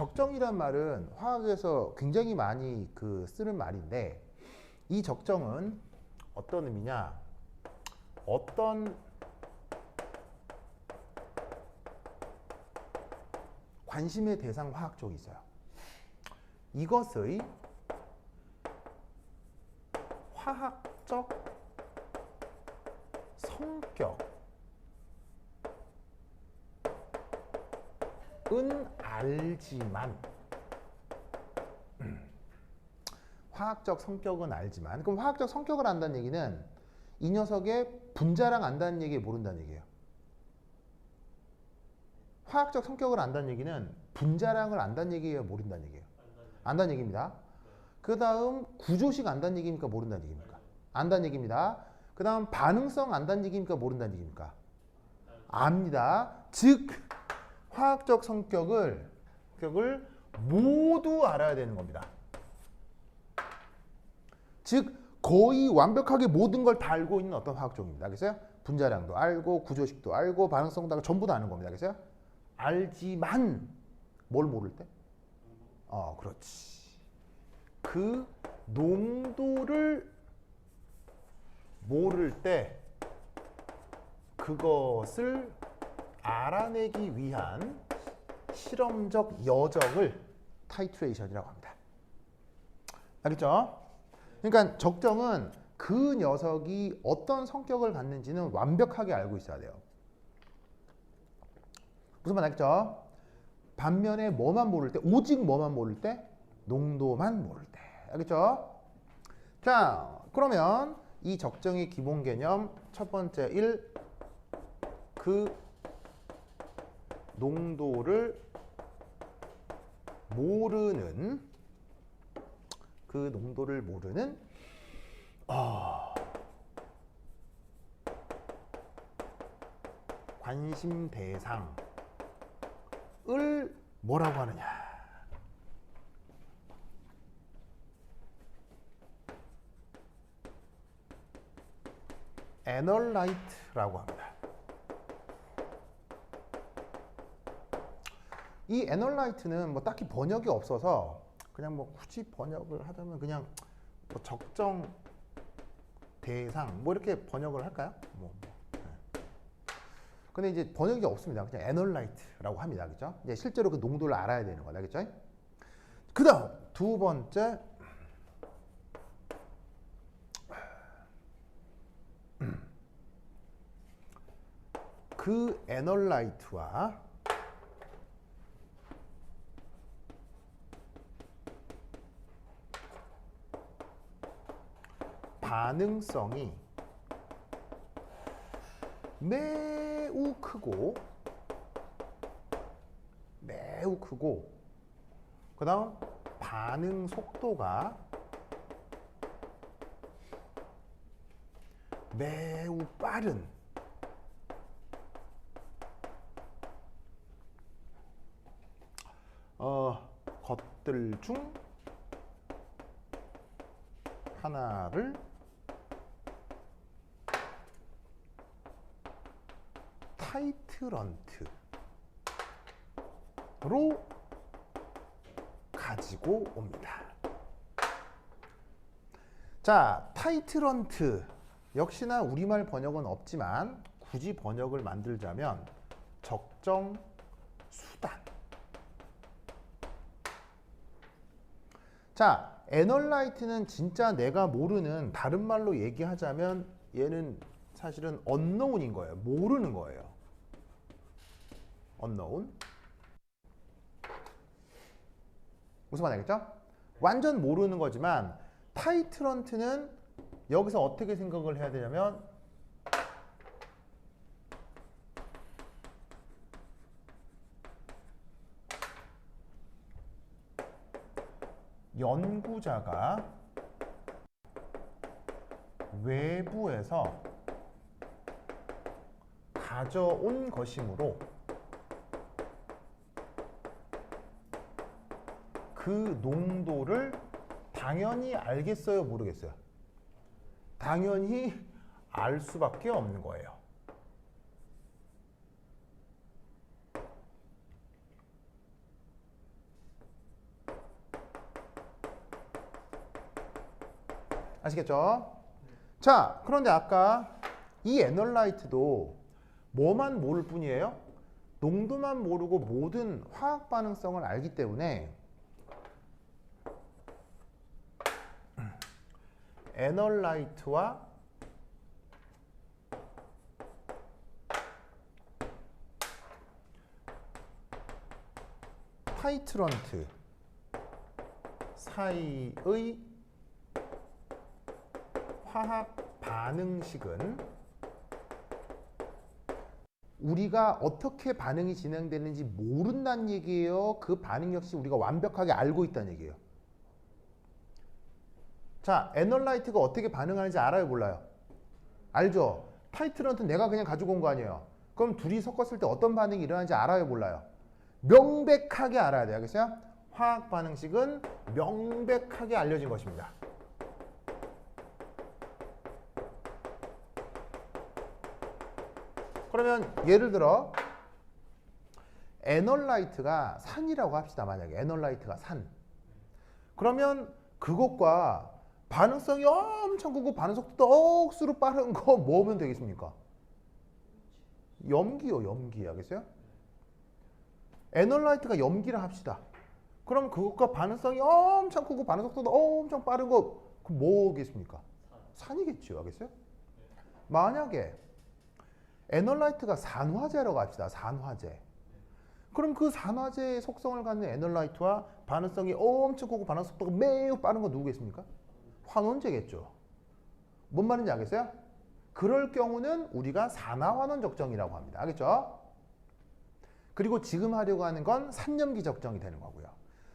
적정이란 말은 화학에서 굉장히 많이 쓰는 말인데 이 적정은 어떤 의미냐? 어떤 관심의 대상 화학 쪽이 있어요. 이것의 화학적 성격은 알지만 화학적 성격은 알지만 그럼 화학적 성격을 안다는 얘기는 이 녀석의 분자량 안다는 얘기에 모른다는 얘기예요. 화학적 성격을 안다는 얘기는 분자량을 안다는 얘기예요, 모른다는 얘기예요? 안다는 얘기입니다. 그 다음 구조식 안다는 얘기입니까, 모른다는 얘기입니까? 안다는 얘기입니다. 그 다음 반응성 안다는 얘기입니까, 모른다는 얘기입니까? 압니다. 즉 화학적 성격을 모두 알아야 되는 겁니다. 즉 거의 완벽하게 모든 걸 다 알고 있는 어떤 화학종입니다. 알겠어요? 분자량도 알고 구조식도 알고 반응성도 알고 전부 다 아는 겁니다. 알겠어요? 알지만 뭘 모를 때? 그렇지. 그 농도를 모를 때 그것을 알아내기 위한 실험적 여정을 타이트레이션이라고 합니다. 알겠죠? 그러니까 적정은 그 녀석이 어떤 성격을 갖는지는 완벽하게 알고 있어야 돼요. 무슨 말 알겠죠? 반면에 뭐만 모를 때, 오직 뭐만 모를 때? 농도만 모를 때. 알겠죠? 자, 그러면 이 적정의 기본 개념 첫 번째 1. 그 농도를 모르는 관심 대상을 뭐라고 하느냐? 애널라이트라고 합니다. 이 애널라이트는 뭐 딱히 번역이 없어서 그냥 뭐 굳이 번역을 하자면 그냥 뭐 적정 대상 뭐 이렇게 번역을 할까요? 근데 이제 번역이 없습니다. 그냥 애널라이트라고 합니다. 그죠? 이제 실제로 그 농도를 알아야 되는 거다. 그죠? 그 다음 두 번째 그 애널라이트와 반응성이 매우 크고 그 다음 반응 속도가 매우 빠른 것들 중 하나를 타이트런트로 가지고 옵니다. 자, 타이트런트 역시나 우리말 번역은 없지만 굳이 번역을 만들자면 적정 수단. 자, 애널라이트는 진짜 내가 모르는, 다른 말로 얘기하자면 얘는 사실은 unknown인 거예요. 모르는 거예요. unknown. 무슨 말 알겠죠? 완전 모르는 거지만 타이트런트는 여기서 어떻게 생각을 해야 되냐면 연구자가 외부에서 가져온 것이므로 그 농도를 당연히 알겠어요, 모르겠어요? 당연히 알 수밖에 없는 거예요. 아시겠죠? 자, 그런데 아까 이 애널라이트도 뭐만 모를 뿐이에요? 농도만 모르고 모든 화학 반응성을 알기 때문에 애널라이트와 타이트런트 사이의 화학 반응식은 우리가 어떻게 반응이 진행되는지 모른다는 얘기예요. 그 반응 역시 우리가 완벽하게 알고 있다는 얘기예요. 자, 애널라이트가 어떻게 반응하는지 알아요, 몰라요? 알죠? 타이트런트 내가 그냥 가지고 온 거 아니에요. 그럼 둘이 섞었을 때 어떤 반응이 일어나는지 알아요, 몰라요? 명백하게 알아야 돼요. 알겠어요? 화학 반응식은 명백하게 알려진 것입니다. 그러면 예를 들어 애널라이트가 산이라고 합시다. 만약에 애널라이트가 산. 그러면 그것과 반응성이 엄청 크고 반응 속도도 억수로 빠른 거 뭐면 되겠습니까? 염기요, 염기. 알겠어요? 애널라이트가 염기라 합시다. 그럼 그것과 반응성이 엄청 크고 반응 속도도 엄청 빠른 거 그럼 뭐겠습니까? 산이겠죠. 알겠어요? 만약에 애널라이트가 산화제라고 합시다. 산화제. 그럼 그 산화제의 속성을 갖는 애널라이트와 반응성이 엄청 크고 반응 속도가 매우 빠른 거 누구겠습니까? 환원제겠죠. 뭔 말인지 알겠어요? 그럴 경우는 우리가 산화환원 적정이라고 합니다. 알겠죠? 그리고 지금 하려고 하는 건 산염기 적정이 되는 거고요.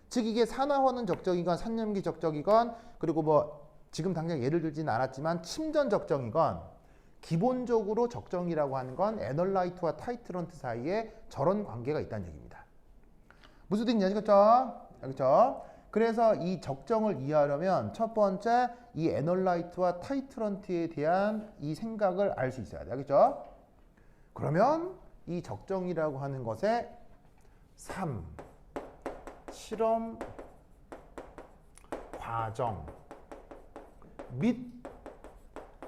즉 이게 산화환원 적정이건 산염기 적정이건 그리고 뭐 지금 당장 예를 들지는 않았지만 침전 적정이건 기본적으로 적정이라고 하는 건 애널라이트와 타이트런트 사이에 저런 관계가 있다는 얘기입니다. 무슨 뜻인지 아시겠죠? 알겠죠? 그래서 이 적정을 이해하려면 첫 번째 이 애널라이트와 타이트런트에 대한 이 생각을 알 수 있어야 돼. 알겠죠? 그러면 이 적정이라고 하는 것에 3. 실험 과정 및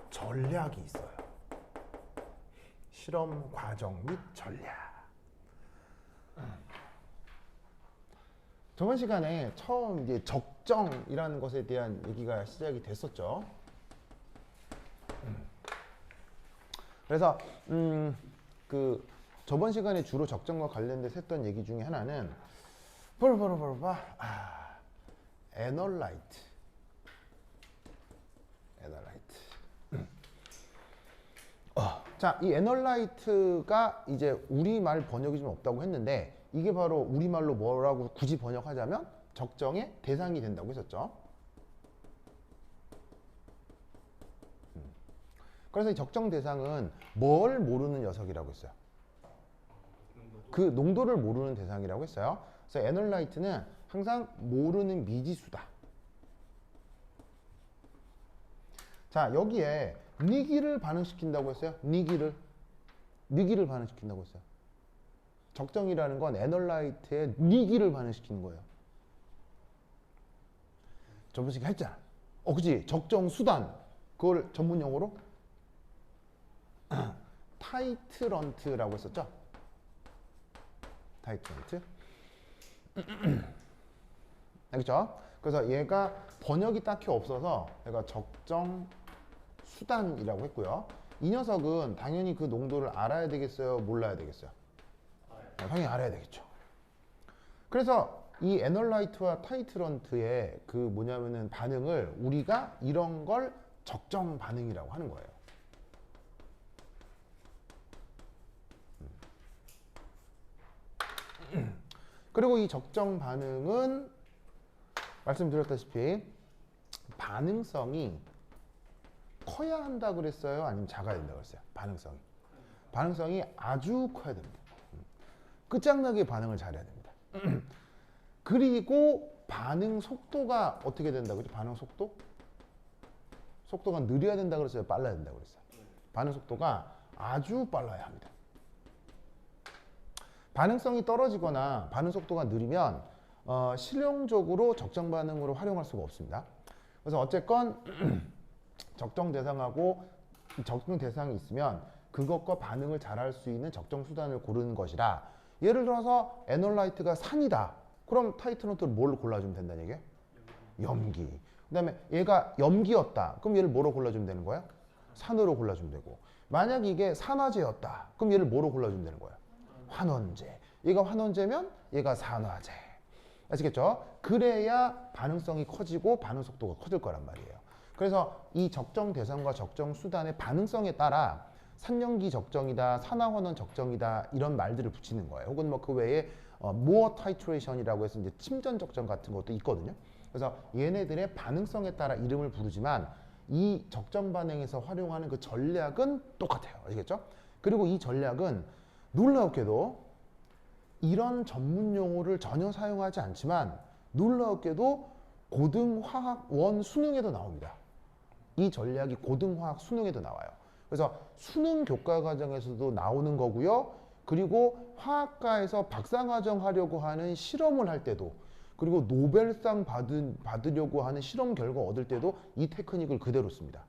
전략이 있어요. 실험 과정 및 전략. 저번 시간에 처음 이제 적정이라는 것에 대한 얘기가 시작이 됐었죠. 그래서 그 저번 시간에 주로 적정과 관련돼서 했던 얘기 중에 하나는 애널라이트. 자, 이 애널라이트가 이제 우리말 번역이 좀 없다고 했는데 이게 바로 우리말로 뭐라고 굳이 번역하자면 적정의 대상이 된다고 했었죠. 그래서 이 적정 대상은 뭘 모르는 녀석이라고 했어요. 그 농도를 모르는 대상이라고 했어요. 그래서 애널라이트는 항상 모르는 미지수다. 자, 여기에 니기를 반응시킨다고 했어요. 니기를 반응시킨다고 했어요. 적정이라는 건 애널라이트의 니기를 반응시키는 거예요. 저번 시간에 했잖아. 그치? 적정 수단. 그걸 전문 용어로 타이트런트라고 했었죠. 타이트런트. 알겠죠? 그래서 얘가 번역이 딱히 없어서 얘가 적정 수단이라고 했고요. 이 녀석은 당연히 그 농도를 알아야 되겠어요? 몰라야 되겠어요? 당연히 알아야 되겠죠. 그래서 이 애널라이트와 타이트런트의 그 뭐냐면은 반응을 우리가 이런 걸 적정 반응이라고 하는 거예요. 그리고 이 적정 반응은 말씀드렸다시피 반응성이 커야 한다 그랬어요? 아니면 작아야 된다 그랬어요? 반응성이 아주 커야 됩니다. 끝장나게 반응을 잘해야 됩니다. 그리고 반응 속도가 어떻게 된다 그랬죠? 반응 속도가 느려야 된다 그랬어요? 빨라야 된다 그랬어요? 반응 속도가 아주 빨라야 합니다. 반응성이 떨어지거나 반응 속도가 느리면 실용적으로 적정 반응으로 활용할 수가 없습니다. 그래서 어쨌건 적정 대상하고 적정 대상이 있으면 그것과 반응을 잘할 수 있는 적정 수단을 고르는 것이라. 예를 들어서 에놀라이트가 산이다. 그럼 타이트런트를 뭘로 골라주면 된다는 얘기예요? 염기. 그 다음에 얘가 염기였다. 그럼 얘를 뭐로 골라주면 되는 거야? 산으로 골라주면 되고. 만약 이게 산화제였다. 그럼 얘를 뭐로 골라주면 되는 거야? 환원제. 얘가 환원제면 얘가 산화제. 아시겠죠? 그래야 반응성이 커지고 반응 속도가 커질 거란 말이에요. 그래서 이 적정 대상과 적정 수단의 반응성에 따라 산염기 적정이다, 산화환원 적정이다 이런 말들을 붙이는 거예요. 혹은 뭐 그 외에 모어 타이트레이션이라고 해서 이제 침전 적정 같은 것도 있거든요. 그래서 얘네들의 반응성에 따라 이름을 부르지만 이 적정 반응에서 활용하는 그 전략은 똑같아요. 아시겠죠? 그리고 이 전략은 놀랍게도 이런 전문 용어를 전혀 사용하지 않지만 놀랍게도 고등화학원 수능에도 나옵니다. 이 전략이 고등화학 수능에도 나와요. 그래서 수능 교과 과정에서도 나오는 거고요. 그리고 화학과에서 박사과정 하려고 하는 실험을 할 때도, 그리고 노벨상 받으려고 하는 실험 결과 얻을 때도 이 테크닉을 그대로 씁니다.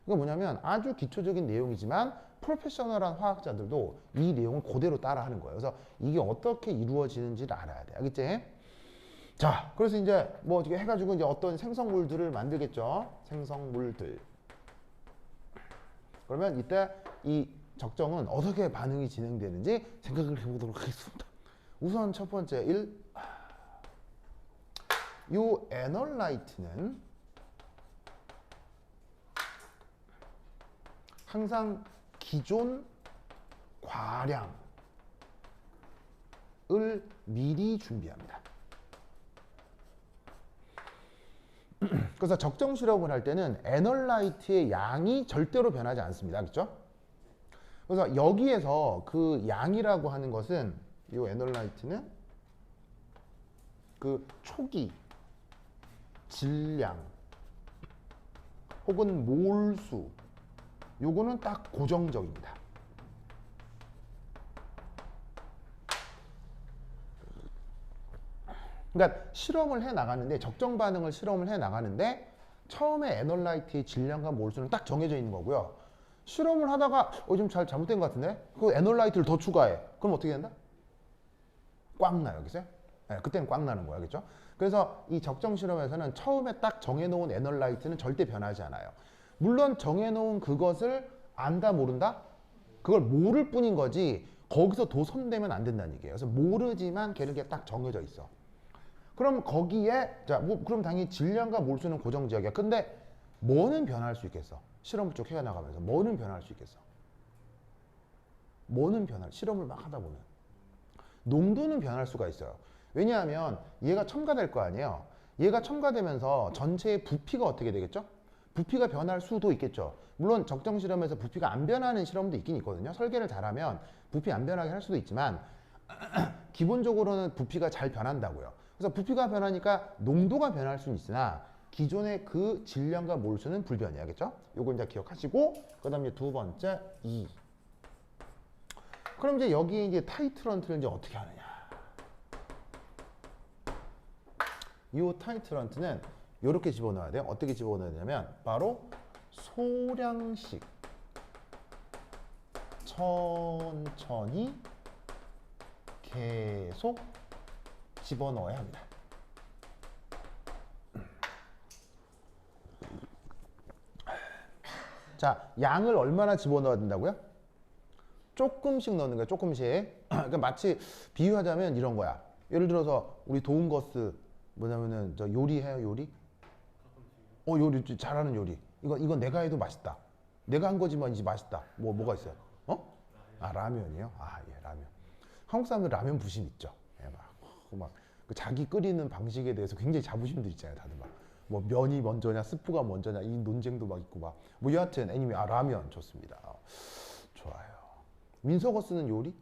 그러니까 뭐냐면 아주 기초적인 내용이지만 프로페셔널한 화학자들도 이 내용을 그대로 따라하는 거예요. 그래서 이게 어떻게 이루어지는지를 알아야 돼. 알겠지? 자, 그래서 이제 뭐 어떻게 해가지고 이제 어떤 생성물들을 만들겠죠. 생성물들. 그러면 이때 이 적정은 어떻게 반응이 진행되는지 생각을 해보도록 하겠습니다. 우선 첫 번째 이 에널라이트는 항상 기존 과량을 미리 준비합니다. 그래서 적정 실험을 할 때는 에널라이트의 양이 절대로 변하지 않습니다. 그렇죠? 그래서 여기에서 그 양이라고 하는 것은 이 에널라이트는 그 초기, 질량 혹은 몰수 요거는 딱 고정적입니다. 그러니까 실험을 해 나가는데 적정 반응을 실험을 해 나가는데 처음에 에널라이트의 질량과 몰수는 딱 정해져 있는 거고요. 실험을 하다가 좀 잘못된 것 같은데 그 에널라이트를 더 추가해. 그럼 어떻게 된다? 꽉 나요. 여기서? 네, 그때는 꽉 나는 거야. 그렇죠? 그래서 이 적정 실험에서는 처음에 딱 정해놓은 에널라이트는 절대 변하지 않아요. 물론 정해놓은 그것을 안다 모른다? 그걸 모를 뿐인 거지 거기서 도선되면 안 된다는 얘기예요. 그래서 모르지만 걔는 딱 정해져 있어. 그럼 거기에 그럼 당연히 질량과 몰수는 고정지역이야. 근데 뭐는 변할 수 있겠어? 실험을 쭉 해나가면서 뭐는 변할 수 있겠어? 뭐는 실험을 막 하다 보면 농도는 변할 수가 있어요. 왜냐하면 얘가 첨가될 거 아니에요. 얘가 첨가되면서 전체의 부피가 어떻게 되겠죠? 부피가 변할 수도 있겠죠. 물론 적정 실험에서 부피가 안 변하는 실험도 있긴 있거든요. 설계를 잘하면 부피 안 변하게 할 수도 있지만 기본적으로는 부피가 잘 변한다고요. 그래서 부피가 변하니까 농도가 변할 수는 있으나 기존의 그 질량과 몰수는 불변이야겠죠? 요거 이제 기억하시고 그다음에 두 번째 2. 그럼 이제 여기 이제 타이트런트를 이제 어떻게 하느냐? 이 타이트런트는 이렇게 집어넣어야 돼요. 어떻게 집어넣냐면 바로 소량씩 천천히 계속 집어넣어야 합니다. 자, 양을 얼마나 집어넣어야 된다고요? 조금씩 넣는 거야, 조금씩. 그러니까 마치 비유하자면 이런 거야. 예를 들어서 우리 도움거스 뭐냐면은 저 요리해요, 요리? 요리 잘하는 요리. 이건 내가 해도 맛있다. 내가 한 거지만 이제 맛있다. 뭐가 있어요? 라면이요? 예, 라면. 한국 사람들 라면 부심 있죠. 예, 그 자기 끓이는 방식에 대해서 굉장히 자부심들 있잖아요, 다들 뭐 면이 먼저냐, 스프가 먼저냐 이 논쟁도 막 있고 뭐 여하튼 애니메 라면 좋습니다. 좋아요. 민서거 쓰는 요리?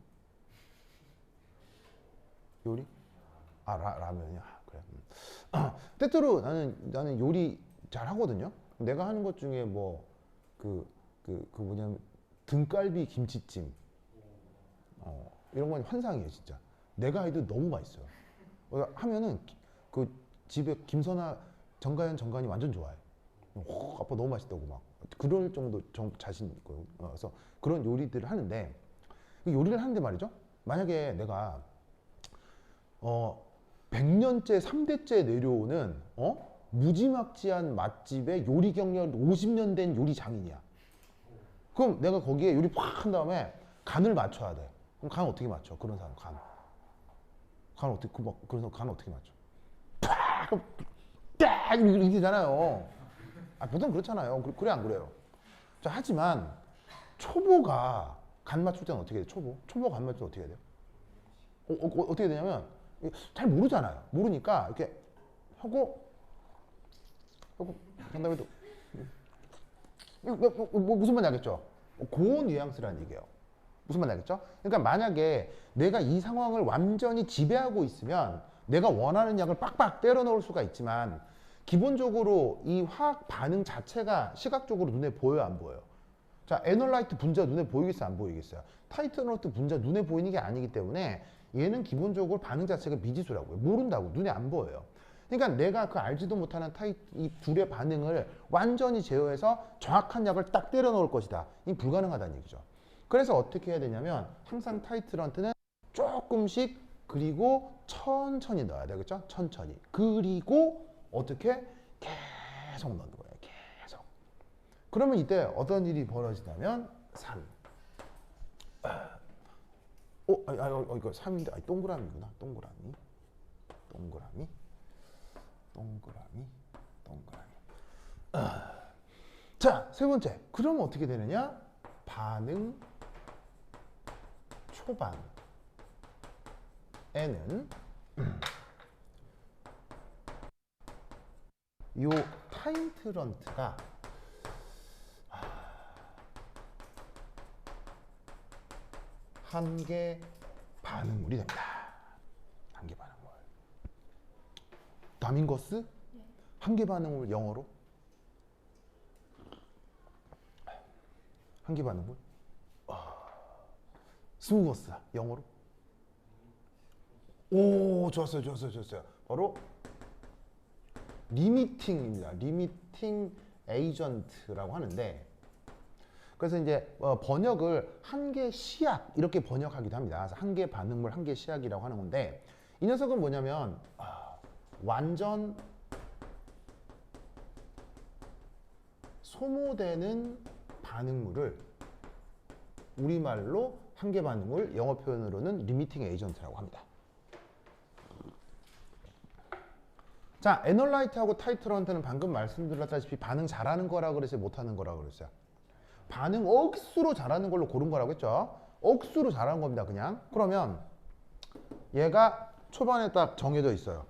요리? 라면이야. 그래. 때때로 나는 요리 잘 하거든요. 내가 하는 것 중에 뭐 뭐냐면 등갈비 김치찜 이런 건 환상이에요, 진짜. 내가 해도 너무 맛있어요. 하면은 그 집에 김선아 정가연이 완전 좋아해. 아빠 너무 맛있다고 막 그럴 정도 자신 있고 그래서 그런 요리들을 하는데 요리를 하는데 말이죠. 만약에 내가 100년째 3대째 내려오는 무지막지한 맛집의 요리 경력 50년 된 요리 장인이야. 그럼 내가 거기에 요리 팍 한 다음에 간을 맞춰야 돼. 그럼 간 어떻게 맞춰? 그런 사람 간 어떻게 그래서 간 어떻게 맞춰? 팍! 딱 이렇게 되잖아요. 보통 그렇잖아요. 그래 안 그래요? 자, 하지만 초보가 간 맞출 때는 어떻게 돼? 초보 간 맞출 때 어떻게 해야 돼요? 어떻게 되냐면 잘 모르잖아요. 모르니까 이렇게 하고 한 다음에 또 무슨 말인지 알겠죠? 그 뉘앙스라는 얘기예요. 무슨 말인지 알겠죠? 그러니까 만약에 내가 이 상황을 완전히 지배하고 있으면 내가 원하는 양을 빡빡 때려 넣을 수가 있지만 기본적으로 이 화학 반응 자체가 시각적으로 눈에 보여요, 안 보여요? 자, 에놀라이트 분자 눈에 보이겠어요, 안 보이겠어요? 타이트너트 분자 눈에 보이는 게 아니기 때문에 얘는 기본적으로 반응 자체가 미지수라고요. 모른다고, 눈에 안 보여요. 그러니까 내가 그 알지도 못하는 이 둘의 반응을 완전히 제어해서 정확한 약을 딱 때려 넣을 것이다. 이 불가능하다는 얘기죠. 그래서 어떻게 해야 되냐면 항상 타이트런트는 조금씩 그리고 천천히 넣어야 되겠죠? 천천히. 그리고 어떻게? 계속 넣는 거예요. 계속. 그러면 이때 어떤 일이 벌어지냐면 3. 이거 3인데 동그라미구나. 동그라미. 자, 세 번째. 그럼 어떻게 되느냐? 반응 초반에는 요 타이트런트가 한계 반응물이 됩니다. 한계 반응물. 다민거스? 한계 반응물 영어로? 한계 반응물? 스무거스 영어로? 오, 좋았어요. 바로 리미팅입니다. 리미팅 에이전트라고 하는데, 그래서 이제 번역을 한계 시약 이렇게 번역하기도 합니다. 그래서 한계 반응물, 한계 시약이라고 하는 건데, 이 녀석은 뭐냐면 완전 소모되는 반응물을 우리말로 한계 반응물, 영어 표현으로는 리미팅 에이전트라고 합니다. 자, 에놀라이트하고 타이트런트는 방금 말씀드렸다시피 반응 잘하는 거라고 그랬어요? 못하는 거라고 그랬어요? 반응 억수로 잘하는 걸로 고른 거라고 했죠? 억수로 잘하는 겁니다, 그냥. 그러면 얘가 초반에 딱 정해져 있어요.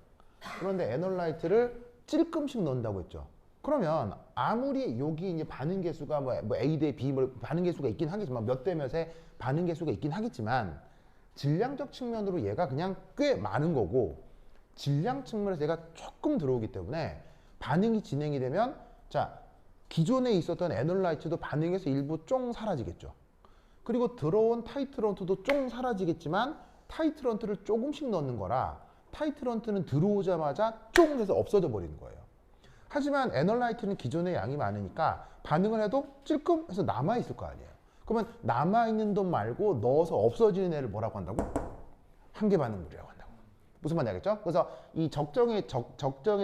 그런데 에놀라이트를 찔끔씩 넣는다고 했죠? 그러면 아무리 여기 이제 반응 개수가 뭐 A 대 B 반응 개수가 있긴 하겠지만 몇 대 몇의 반응 개수가 있긴 하겠지만 질량적 측면으로 얘가 그냥 꽤 많은 거고 질량 측면에서 얘가 조금 들어오기 때문에 반응이 진행이 되면 자 기존에 있었던 에놀라이트도 반응에서 일부 쫑 사라지겠죠. 그리고 들어온 타이트런트도 쫑 사라지겠지만 타이트런트를 조금씩 넣는 거라 타이트런트는 들어오자마자 쫑 해서 없어져 버리는 거예요. 하지만 에놀라이트는 기존의 양이 많으니까 반응을 해도 찔끔 해서 남아있을 거 아니에요. 그러면 남아있는 돈 말고 넣어서 없어지는 애를 뭐라고 한다고? 한계 반응물이라고 한다고. 무슨 말인지 알겠죠? 그래서 이 적정의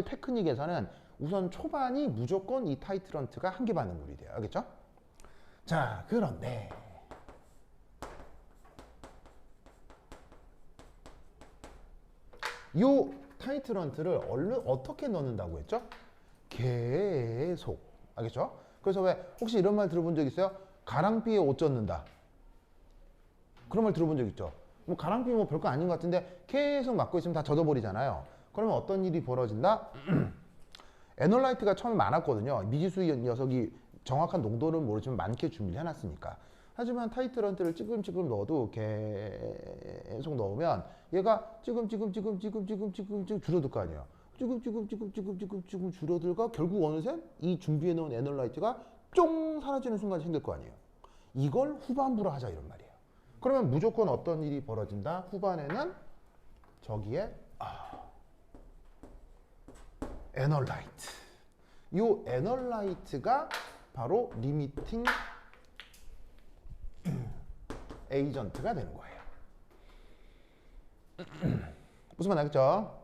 테크닉에서는 우선 초반이 무조건 이 타이트런트가 한계 반응물이 돼요. 알겠죠? 자, 그런데 이 타이트런트를 어떻게 넣는다고 했죠? 계속. 알겠죠? 그래서 왜 혹시 이런 말 들어본 적 있어요? 가랑비에 옷 젖는다. 그런 말 들어본 적 있죠? 뭐 가랑비 뭐 별거 아닌 것 같은데 계속 맞고 있으면 다 젖어버리잖아요. 그러면 어떤 일이 벌어진다? 에놀라이트가 처음에 많았거든요. 미지수 녀석이 정확한 농도는 모르지만 많게 준비를 해놨으니까. 하지만 타이트런트를 찌끔찌끔 넣어도 계속 넣으면 얘가 찌끔찌끔 줄어들 거 아니에요. 찌끔 줄어들가 결국 어느새 이 준비해 놓은 에놀라이트가 쫑 사라지는 순간이 생길 거 아니에요. 이걸 후반부로 하자 이런 말이에요. 그러면 무조건 어떤 일이 벌어진다? 후반에는 저기에 에놀라이트 요 애널라이트가 바로 리미팅 에이전트가 되는 거예요. 무슨 말 알겠죠?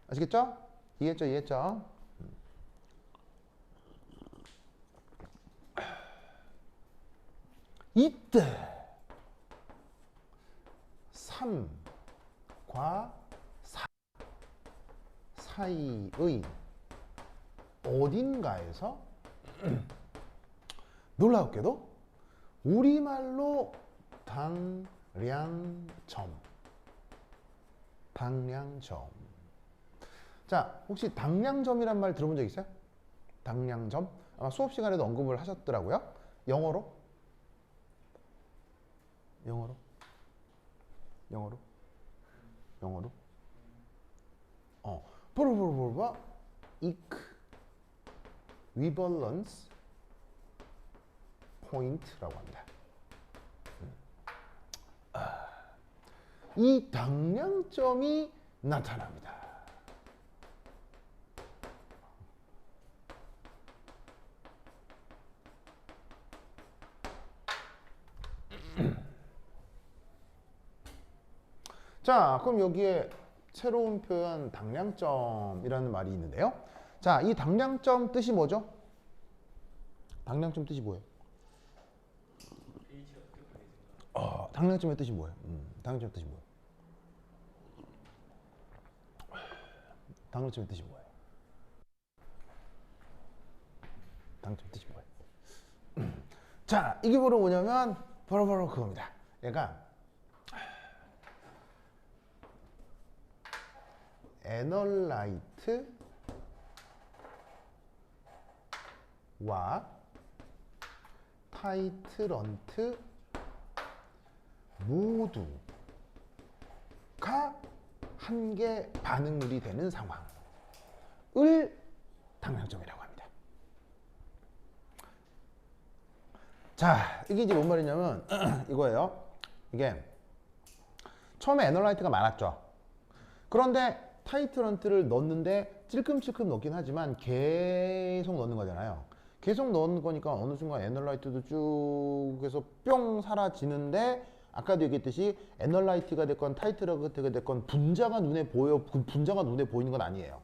아시겠죠? 이해했죠? 이때 3과 4 사이의 어딘가에서 놀랍게도 우리말로 당량점. 자, 혹시 당량점이란 말 들어본 적 있어요? 당량점? 아마 수업 시간에도 언급을 하셨더라고요. 영어로? 보르보르보르바 이퀄리밸런스 포인트라고 합니다. 이 당량점이 나타납니다. 자, 그럼 여기에 새로운 표현 당량점이라는 말이 있는데요. 자, 이 당량점 뜻이 뭐죠? 당량점 뜻이 뭐예요? 당량점의 뜻이 뭐예요? 당량점의 뜻이 뭐예요? 당량점의 뜻이 뭐예요? 당량점의 뜻이 뭐예요? 자, 이게 바로 뭐냐면 바로 그겁니다. 얘가 애널라이트와 타이트런트 모두가 한계 반응물이 되는 상황을 당량점이라고 합니다. 자, 이게 이제 뭔 말이냐면 이거예요. 이게 처음에 애널라이트가 많았죠. 그런데 타이트런트를 넣는데 찔끔찔끔 넣긴 하지만 계속 넣는 거잖아요. 계속 넣는 거니까 어느 순간 애널라이트도 쭉 해서 뿅 사라지는데, 아까도 얘기했듯이 애널라이트가 됐건 타이트런트가 됐건 분자가 눈에 보여, 분자가 눈에 보이는 건 아니에요.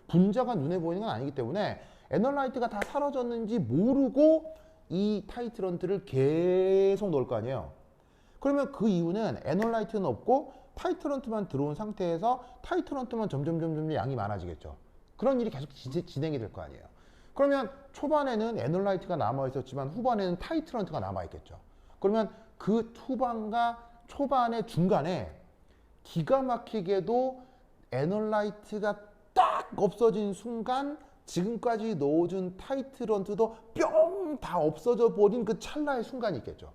분자가 눈에 보이는 건 아니기 때문에 애널라이트가 다 사라졌는지 모르고 이 타이트런트를 계속 넣을 거 아니에요. 그러면 그 이유는 애널라이트는 없고 타이트런트만 들어온 상태에서 타이트런트만 점점 양이 많아지겠죠. 그런 일이 계속 진행이 될 거 아니에요. 그러면 초반에는 애널라이트가 남아 있었지만 후반에는 타이트런트가 남아 있겠죠. 그러면 그 후반과 초반의 중간에 기가 막히게도 애널라이트가 딱 없어진 순간 지금까지 넣어준 타이트런트도 뿅 다 없어져 버린 그 찰나의 순간이 있겠죠.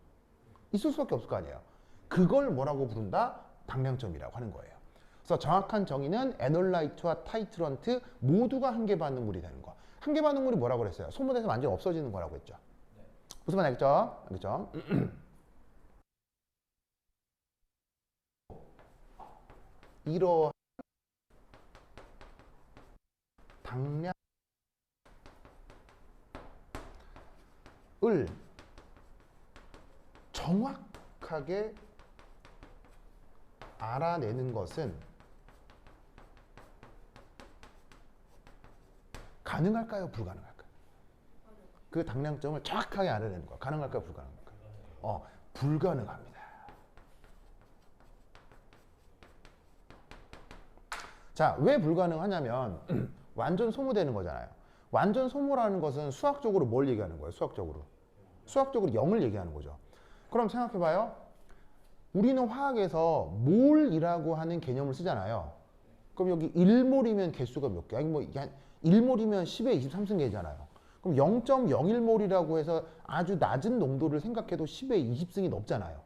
있을 수밖에 없을 거 아니에요. 그걸 뭐라고 부른다? 당량점이라고 하는 거예요. 그래서 정확한 정의는 애널라이트와 타이트런트 모두가 한계 반응물이 되는 거. 한계 반응물이 뭐라고 그랬어요? 소모돼서 완전히 없어지는 거라고 했죠. 무슨 말 알겠죠? 알겠죠? 이러한 당량을 정확하게 알아내는 것은 가능할까요? 불가능할까요? 그 당량점을 정확하게 알아내는 거 가능할까요? 불가능할까요? 불가능합니다. 자, 왜 불가능하냐면 완전 소모되는 거잖아요. 완전 소모라는 것은 수학적으로 뭘 얘기하는 거예요? 수학적으로 0을 얘기하는 거죠. 그럼 생각해봐요. 우리는 화학에서 몰이라고 하는 개념을 쓰잖아요. 그럼 여기 1몰이면 개수가 몇 개? 아니 뭐 1몰이면 10의 23승계잖아요. 그럼 0.01몰이라고 해서 아주 낮은 농도를 생각해도 10의 20승이 넘잖아요.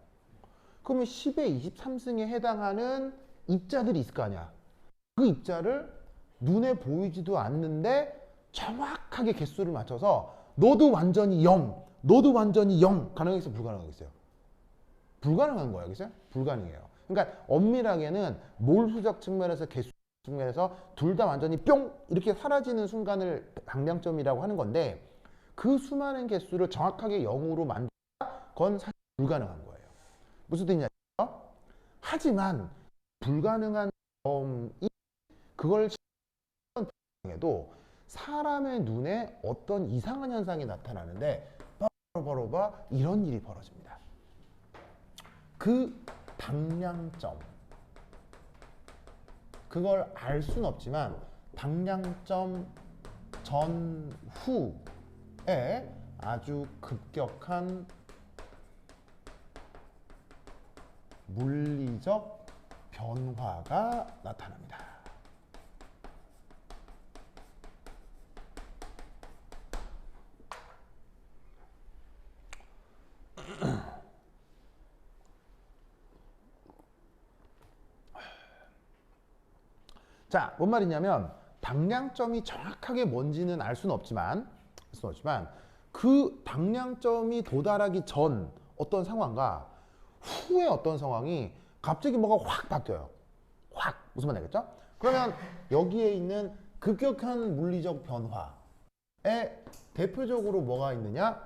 그러면 10의 23승에 해당하는 입자들이 있을 거 아니야. 그 입자를 눈에 보이지도 않는데 정확하게 개수를 맞춰서 너도 완전히 0, 너도 완전히 0 가능하겠어요? 불가능하겠어요? 불가능한 거예요. 그죠? 불가능해요. 그러니까 엄밀하게는 몰 수적 측면에서 개수 측면에서 둘 다 완전히 뿅 이렇게 사라지는 순간을 방량점이라고 하는 건데 그 수많은 개수를 정확하게 0으로 만든다? 그건 사실 불가능한 거예요. 무슨 뜻이냐? 하지만 불가능한 점이 그걸 해도 사람의 눈에 어떤 이상한 현상이 나타나는데 바로 이런 일이 벌어집니다. 그 방량점 그걸 알 수는 없지만 방량점 전후에 아주 급격한 물리적 변화가 나타납니다. 자, 뭔 말이냐면 방량점이 정확하게 뭔지는 알 수는 없지만 그 방량점이 도달하기 전 어떤 상황과 후에 어떤 상황이 갑자기 뭐가 확 바뀌어요. 확 무슨 말 알겠죠? 그러면 여기에 있는 급격한 물리적 변화에 대표적으로 뭐가 있느냐?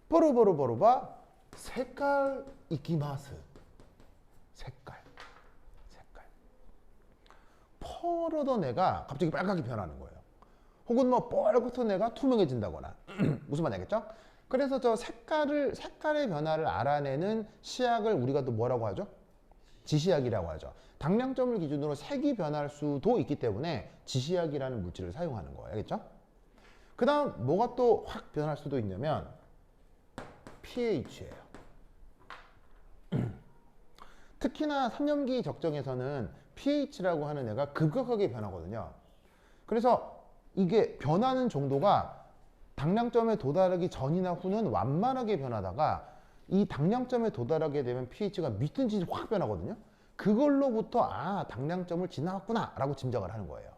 뽀로뽀로뽀로바 색깔 이키마스. 색깔. 펄어던 애가 갑자기 빨갛게 변하는 거예요. 혹은 뭐 뻘겋던 애가 투명해진다거나 무슨 말인지 알겠죠? 그래서 저 색깔의 변화를 알아내는 시약을 우리가 또 뭐라고 하죠? 지시약이라고 하죠. 당량점을 기준으로 색이 변할 수도 있기 때문에 지시약이라는 물질을 사용하는 거예요. 알겠죠? 그 다음 뭐가 또 확 변할 수도 있냐면 pH예요. 특히나 3년기 적정에서는 pH라고 하는 애가 급격하게 변하거든요. 그래서 이게 변하는 정도가 당량점에 도달하기 전이나 후는 완만하게 변하다가 이 당량점에 도달하게 되면 pH가 미친 듯이 확 변하거든요. 그걸로부터 아 당량점을 지나갔구나 라고 짐작을 하는 거예요.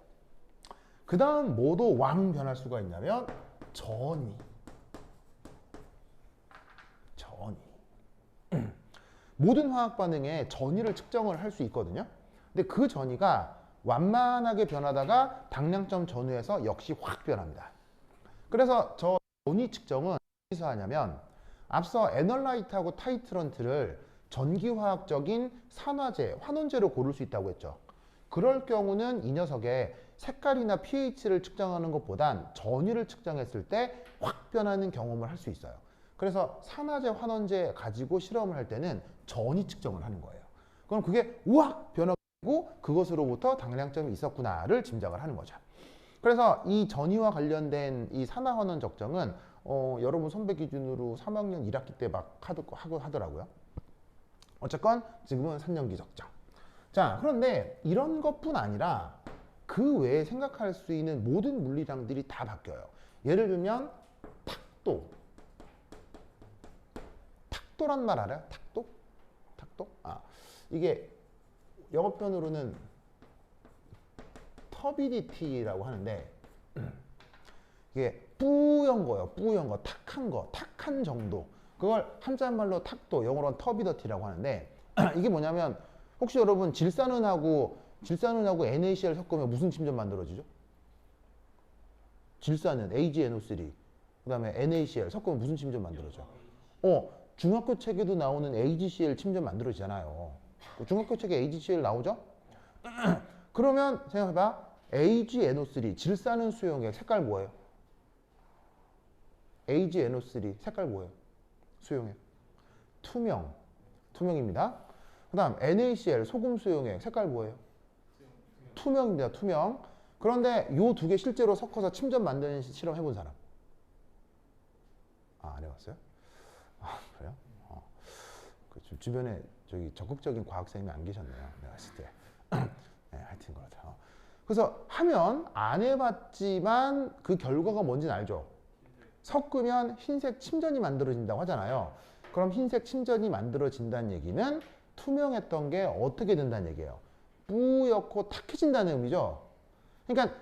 그 다음 뭐도 왕 변할 수가 있냐면 전이 모든 화학 반응에 전이를 측정을 할 수 있거든요. 근데 그 전이가 완만하게 변하다가 당량점 전후에서 역시 확 변합니다. 그래서 저 전이 측정은 어디서 하냐면 앞서 에널라이트하고 타이트런트를 전기화학적인 산화제, 환원제로 고를 수 있다고 했죠. 그럴 경우는 이 녀석의 색깔이나 pH를 측정하는 것보단 전위를 측정했을 때 확 변하는 경험을 할 수 있어요. 그래서 산화제, 환원제 가지고 실험을 할 때는 전위 측정을 하는 거예요. 그럼 그게 우악 변하고 그것으로부터 당량점이 있었구나를 짐작을 하는 거죠. 그래서 이 전위와 관련된 이 산화환원 적정은 여러분 선배 기준으로 3학년 1학기 때 막 하고 하더라고요. 어쨌건 지금은 3년기 적정. 자, 그런데 이런 것뿐 아니라 그 외에 생각할 수 있는 모든 물리량들이 다 바뀌어요. 예를 들면 탁도란 말 알아요? 탁도? 아, 이게 영어편으로는 터비디티라고 하는데 이게 뿌연 거예요. 뿌연 거, 탁한 정도. 그걸 한자말로 탁도, 영어로는 터비더티라고 하는데 이게 뭐냐면 혹시 여러분 질산은하고 NaCl 섞으면 무슨 침전 만들어지죠? 질산은 AgNO3 그다음에 NaCl 섞으면 무슨 침전 만들어져? 중학교 책에도 나오는 AgCl 침전 만들어지잖아요. 중학교 책에 AgCl 나오죠? 그러면 생각해봐. AgNO3 질산은 수용액 색깔 뭐예요? AgNO3 색깔 뭐예요? 수용액 투명입니다. 그 다음 NaCl 소금 수용액 색깔 뭐예요? 투명입니다. 투명. 그런데 요 두 개 실제로 섞어서 침전 만드는 실험 해본 사람? 안 해봤어요? 그래요? 주변에 저기 적극적인 과학생이 안 계셨네요. 내가 봤을 때. 네, 하여튼 그렇다. 그래서 하면 안 해봤지만 그 결과가 뭔지는 알죠? 섞으면 흰색 침전이 만들어진다고 하잖아요. 그럼 흰색 침전이 만들어진다는 얘기는 투명했던 게 어떻게 된다는 얘기예요? 뿌옇고 탁해진다는 의미죠. 그러니까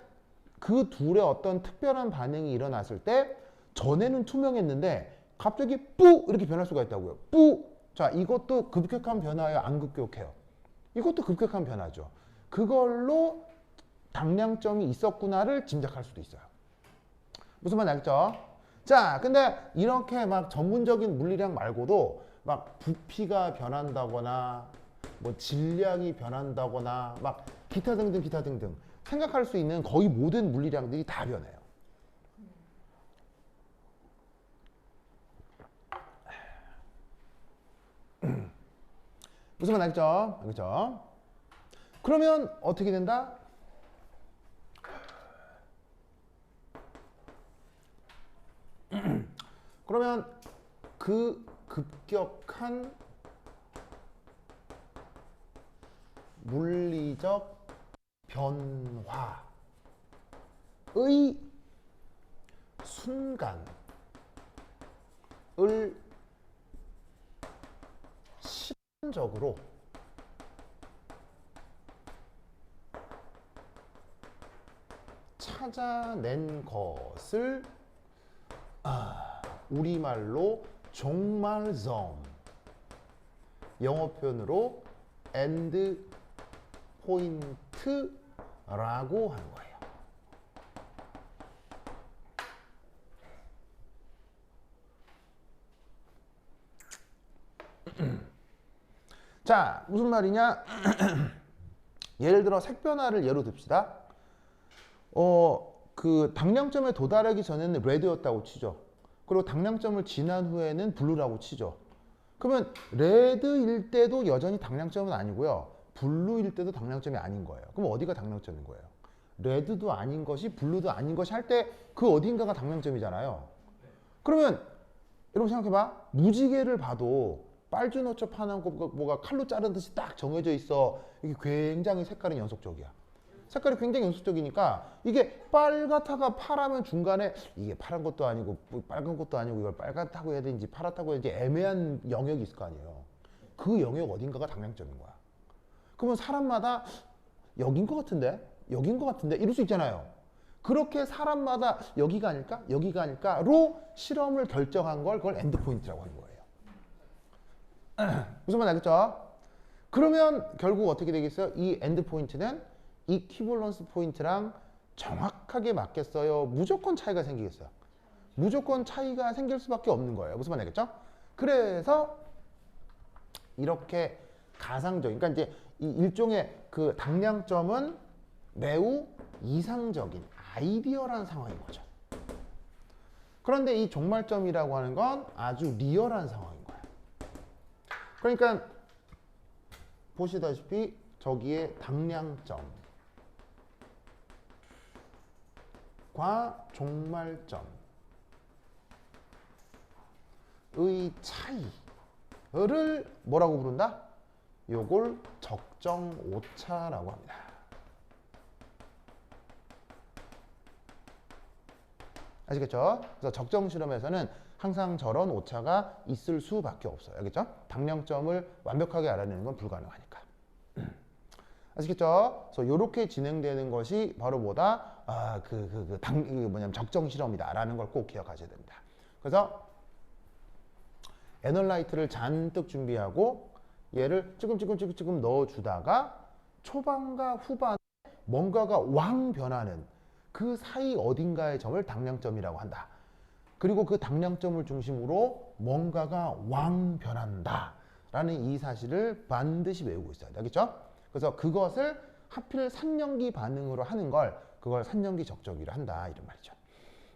그 둘의 어떤 특별한 반응이 일어났을 때 전에는 투명했는데 갑자기 뿌 이렇게 변할 수가 있다고요. 뿌. 자, 이것도 급격한 변화예요? 안 급격해요? 이것도 급격한 변화죠. 그걸로 당량점이 있었구나를 짐작할 수도 있어요. 무슨 말인지 알겠죠? 자, 근데 이렇게 막 전문적인 물리량 말고도 막 부피가 변한다거나 뭐 질량이 변한다거나 막 기타 등등 생각할 수 있는 거의 모든 물리량들이 다 변해요. 무슨 말 알겠죠? 알겠죠? 그러면 어떻게 된다? 그러면 그 급격한 물리적 변화의 순간을 실험적으로 찾아낸 것을 우리말로 종말점, 영어 표현으로 엔드 포인트라고 하는 거예요. 자, 무슨 말이냐? 예를 들어 색변화를 예로 듭시다. 그 당량점에 도달하기 전에는 레드였다고 치죠. 그리고 당량점을 지난 후에는 블루라고 치죠. 그러면 레드일 때도 여전히 당량점은 아니고요. 블루일 때도 당량점이 아닌 거예요. 그럼 어디가 당량점인 거예요? 레드도 아닌 것이 블루도 아닌 것이 할 때 그 어딘가가 당량점이잖아요. 그러면 여러분 생각해봐. 무지개를 봐도 빨주노초 파란 거 뭐가 칼로 자른 듯이 딱 정해져 있어. 이게 굉장히 색깔이 연속적이야. 색깔이 굉장히 연속적이니까 이게 빨갛다가 파라면 중간에 이게 파란 것도 아니고 빨간 것도 아니고 이걸 빨갛다고 해야 되는지 파랗다고 해야 되는지 애매한 영역이 있을 거 아니에요. 그 영역 어딘가가 당량점인 거야. 그러면 사람마다 여긴 것 같은데? 여긴 것 같은데? 이럴 수 있잖아요. 그렇게 사람마다 여기가 아닐까? 여기가 아닐까로 실험을 결정한 걸 그걸 엔드포인트라고 하는 거예요. 무슨 말 알겠죠? 그러면 결국 어떻게 되겠어요? 이 엔드포인트는 이퀴벌런스 포인트랑 정확하게 맞겠어요? 무조건 차이가 생기겠어요? 무조건 차이가 생길 수밖에 없는 거예요. 무슨 말 알겠죠? 그래서 이렇게 가상적인, 그러니까 이제 이 일종의 그 당량점은 매우 이상적인 아이디어란 상황인 거죠. 그런데 이 종말점이라고 하는 건 아주 리얼한 상황인 거예요. 그러니까 보시다시피 저기에 당량점과 종말점의 차이를 뭐라고 부른다? 요걸 적정 오차라고 합니다. 아시겠죠? 그래서 적정 실험에서는 항상 저런 오차가 있을 수밖에 없어요. 알겠죠? 당량점을 완벽하게 알아내는 건 불가능하니까. 아시겠죠? 그래서 이렇게 진행되는 것이 바로 뭐다? 뭐냐면 적정 실험이다라는 걸 꼭 기억하셔야 됩니다. 그래서 에너라이트를 잔뜩 준비하고 얘를 찌끔찌끔 넣어주다가 초반과 후반에 뭔가가 왕 변하는 그 사이 어딘가의 점을 당량점이라고 한다. 그리고 그 당량점을 중심으로 뭔가가 왕 변한다 라는 이 사실을 반드시 외우고 있어야 돼. 알겠죠? 그래서 그것을 하필 산연기 반응으로 하는 걸 그걸 산연기 적정기로 한다 이런 말이죠.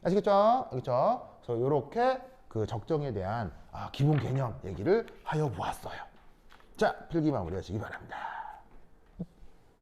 아시겠죠? 알겠죠? 그래서 이렇게 그 적정에 대한 기본 개념 얘기를 하여 보았어요. 자, 필기 마무리하시기 바랍니다.